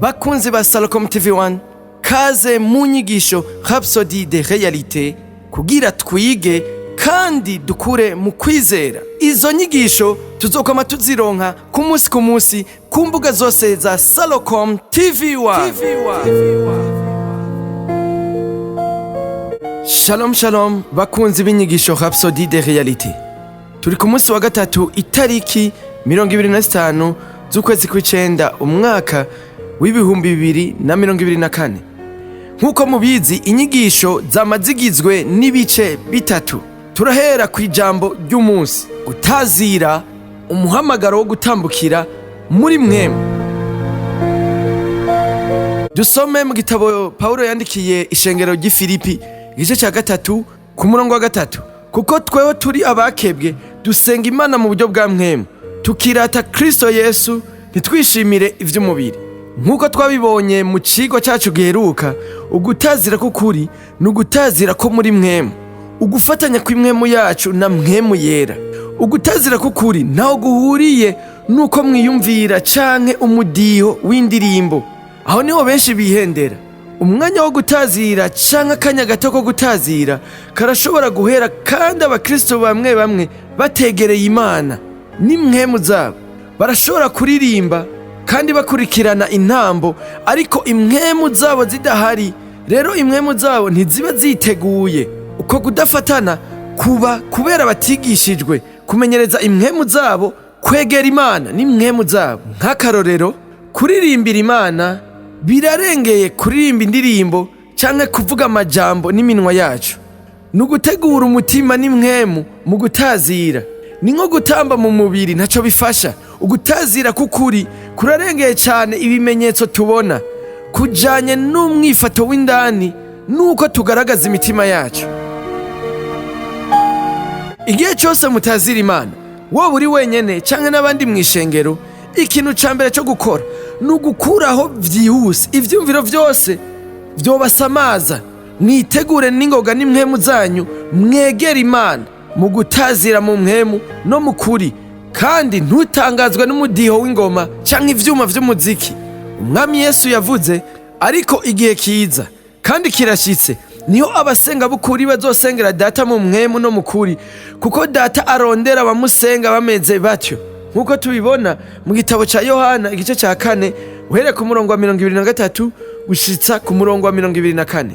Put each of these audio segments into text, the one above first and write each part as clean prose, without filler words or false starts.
Bakunzi ba Salcom TV1, kaze mu nyigisho Rhapsodie de realites kugira twige kandi dukure mu kwizera. Izo nyigisho tuzokoma tuzironka ku munsi ku mbuga zose za Salcom TV1. Shalom shalom bakunzi b'inyigisho Rhapsodie de realites. Turi ku munsi wa gatatu itariki 25 z'ukwezi kw'icenda umwaka w'ibihumbi 2024. Nkuko mubizi inyigisho zamazigizwe n'ibice bitatu. Turahera ku ijambo ry'umunsi, gutazira umuhamagaro wo gutambukira muri mwemu. Dusome mu gitabo Paulo yandikiye ishengero ry'Ifilipi igice ca gatatu ku murongo wa gatatu. Kuko tweho turi abakebwe dusenga Imana mu buryo bwa mwemu, tukirata Kristo Yesu, ntitwishimire ivy'umubiri. Nkuko twabibonye mu cigo cyacu giheruka, ugutazira k'ukuri n'ugutazira ko muri mwemu, ugufatanya kw'imwemu yacu na mwemu yera. Ugutazira k'ukuri ntaho guhuriye nuko mwiyumvira canke umudiho w'indirimbo. Aho niho benshi bihendera. Umwanya wo gutazira canke akanya gato ko gutazira karashobora guhera, kandi abakristo bamwe bategereye Imana n'imwemu zabo barashobora kuririmba kandi bakurikirana intambo, ariko imwemu zabo zidahari. Rero imwemu zabo ntiziba ziteguye. Uko kudafatana kuba kubera batigishijwe kumenyereza imwemu zabo kwegera Imana n'imwemu zabo. Nk'akarorero, kuririmbira Imana birarengeye kuririmba indirimbo canke kuvuga amajambo n'iminwa yacu. Nugutegura umutima n'imwemu mu gutazira. Ni nko gutamba mu mubiri ntaco bifasha. Ugutazira k'ukuri kurarengeye cyane ibimenyetso tubona, kujanye n'umwifato w'indani nuko tugaragaza imitima yacu. Igihe cyose mutazira Imana, wowe uri wenyene canke n'abandi mw'ishengero, ikintu ca mbere cyo gukora nugukuraho vyihuse ivyumviro vyose vyobasamaza. Mwitegure n'ingoga n'imwemu zanyu, mwegera Imana mu gutazira mu mwemu no mu kuri, kandi ntutangazwe n'umudiho w'ingoma canke ivyuma vy'umuziki. Umwami Yesu yavuze, ariko igihe kiza kandi kirashitse niho abasenga b'ukuri bazosengera Data mu mwemu no mu kuri, kuko Data arondera abamusenga bameze batyo. Nkuko tubibona mu gitabo ca Yohana igice ca 4 uhere ku murongo wa 23 gushitsa ku murongo wa 24.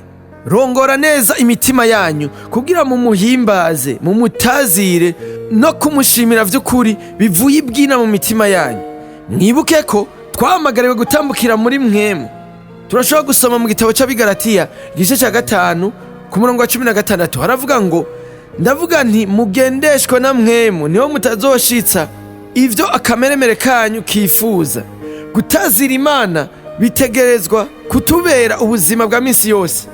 Rongora neza imitima yanyu kugira mu muhimbaze, mu mutazire no kumushimira vy'ukuri bivuye ibwina mu mitima yanyu. Mwibuke ko twahamagariwe gutambukira muri mwemu. Turashobora gusoma mu gitabo c'Abigalatiya igice ca 5 ku murongo wa 16 haravuga ngo, ndavuga nti mugendeshwe na mwemu niho mutazoshitsa ivyo akameremere kanyu kifuza. Gutazira Imana bitegerezwa kutubera ubuzima bwa misi yose.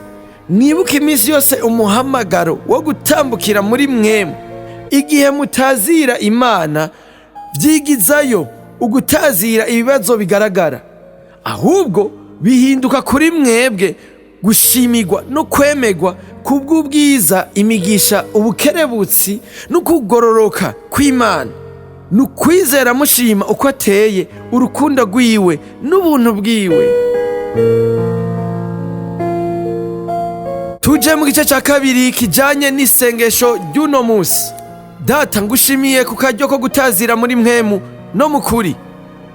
Mwibuke imisi yose umuhamagaro wo gutambukira muri mwemu. Igihe mutazira Imana vyigizayo ugutazira ibibazo bigaragara, ahubwo bihinduka kuri mwebwe gushimigwa no kwemegwa kubw'ubwiza, imigisha, ubukerebutsi no kugororoka kw'Imana. Nukwizera mushima uko ateye, urukundo rwiwe n'ubuntu bwiwe. Tuje mu gice ca kabiri kijanye n'isengesho ry'uno musi. Data, ngushimiye ku karyo ko gutazira muri mwemu no mu kuri.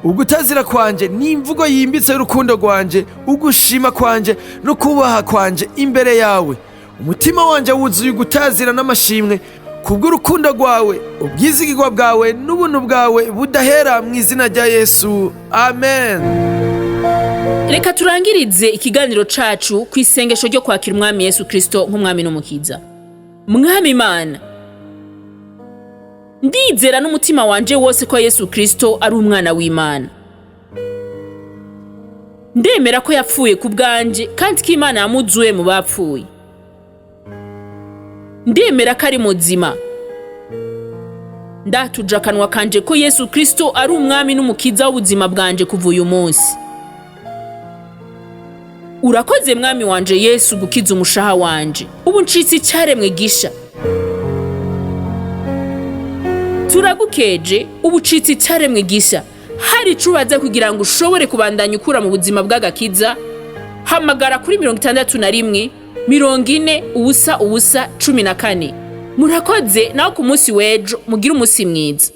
Ugutazira kwanje ni imvugo yimbitse y'urukundo rwanje, ugushima kwanje no kubaha kwanje imbere yawe. Umutima wanje wuzuye ugutazira n'amashimwe kubw'urukundo rwawe, ubwizigirwa bwawe n'ubuntu bwawe budahera, mu izina rya Yesu, amen. Reka turangirize ikiganiro cacu ku isengesho ryo kwakira umwami Yesu Kristo nk'umwami n'umukiza. Mwami Imana, ndizera n'umutima wanje wose ko Yesu Kristo ari umwana w'Imana. Ndemera ko yapfuye ku bwanje kandi ko Imana yamuzuye mu bapfuye. Ndemera ko ari muzima. Ndatuja akanwa kanje ko Yesu Kristo ari umwami n'umukiza w'ubuzima bwanje kuva uyu munsi. Urakoze mwami wanje Yesu gukiza umushaha wanje. Ubu ncitse icaremwe gisha. Turagukeje ubu ncitse icaremwe gisha hari ico ubaza kugira ngo ushobore kubandanya ukura mu buzima bw'agakiza, hamagara kuri 61 40 ubusa 14. Murakoze naho ku munsi w'ejo, mugira umunsi mwiza.